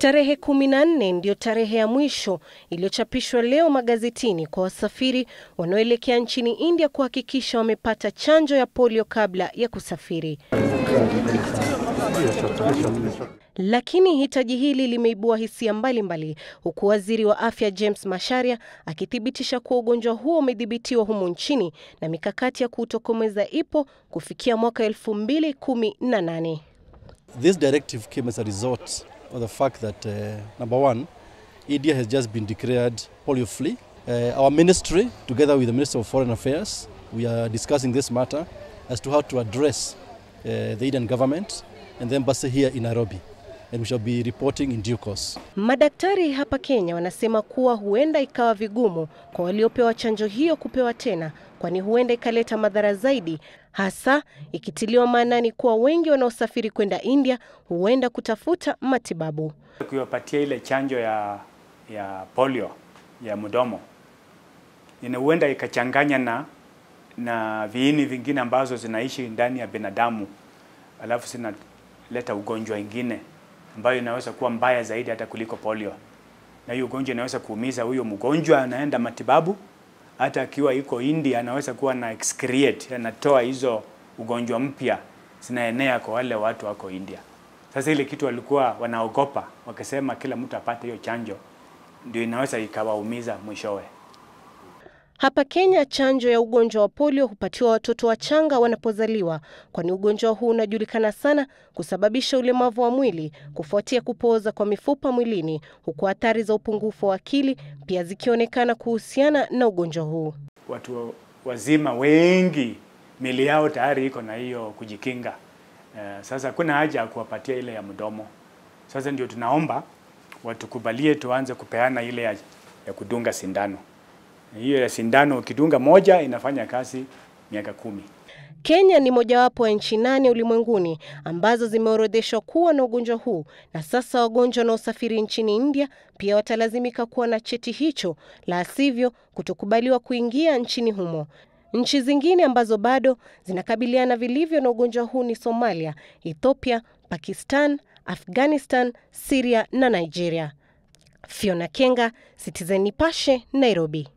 Tarehe 14 ndio tarehe ya mwisho iliyochapishwa leo magazetini kwa wasafiri wanaoelekea nchini India kuhakikisha wamepata chanjo ya polio kabla ya kusafiri. Lakini hitaji hili limeibua hisia mbalimbali, huku waziri wa afya James Macharia akithibitisha kuwa ugonjwa huo umedhibitiwa humu nchini na mikakati ya kuutokomeza ipo kufikia mwaka 2018. This directive came as a result of the fact that, number one, India has just been declared polio-free. Our ministry, together with the Minister of Foreign Affairs, we are discussing this matter as to how to address the Indian government and the embassy here in Nairobi. And we shall be reporting in due course. Madaktari hapa Kenya wanasema kuwa huenda ikawa vigumu kwa waliopewa chanjo hiyo kupewa tena, kwani huenda ikaleta madhara zaidi, hasa ikitiliwa maanani kuwa wengi wanaosafiri kwenda India huenda kutafuta matibabu. Kuwapatia ile chanjo ya polio ya mdomo huenda ikachanganya na viini vingine ambazo zinaishi ndani ya binadamu, alafu zinaleta ugonjwa ingine ambayo inaweza kuwa mbaya zaidi hata kuliko polio. Na hiyo ugonjwa inaweza kuumiza huyo mgonjwa, anaenda matibabu, hata akiwa yuko India anaweza kuwa na excrete, anatoa hizo ugonjwa mpya zinaenea kwa wale watu wako India. Sasa ile kitu walikuwa wanaogopa, wakisema kila mtu apate hiyo chanjo, ndio inaweza ikawaumiza mwishowe. Hapa Kenya chanjo ya ugonjwa wa polio hupatiwa watoto wachanga wanapozaliwa, kwani ugonjwa huu unajulikana sana kusababisha ulemavu wa mwili kufuatia kupooza kwa mifupa mwilini, huku athari za upungufu wa akili pia zikionekana kuhusiana na ugonjwa huu. Watu wazima wengi miili yao tayari iko na hiyo kujikinga. Sasa kuna haja ya kuwapatia ile ya mdomo. Sasa ndio tunaomba watukubalie tuanze kupeana ile ya kudunga sindano. Hiyo ya sindano ukidunga moja inafanya kazi miaka 10. Kenya ni mojawapo ya nchi 8 ulimwenguni ambazo zimeorodheshwa kuwa na ugonjwa huu, na sasa wagonjwa wanaosafiri nchini India pia watalazimika kuwa na cheti hicho, la sivyo kutokubaliwa kuingia nchini humo. Nchi zingine ambazo bado zinakabiliana vilivyo na ugonjwa huu ni Somalia, Ethiopia, Pakistan, Afghanistan, Syria na Nigeria. Fiona Kenga, Citizen Nipashe, Nairobi.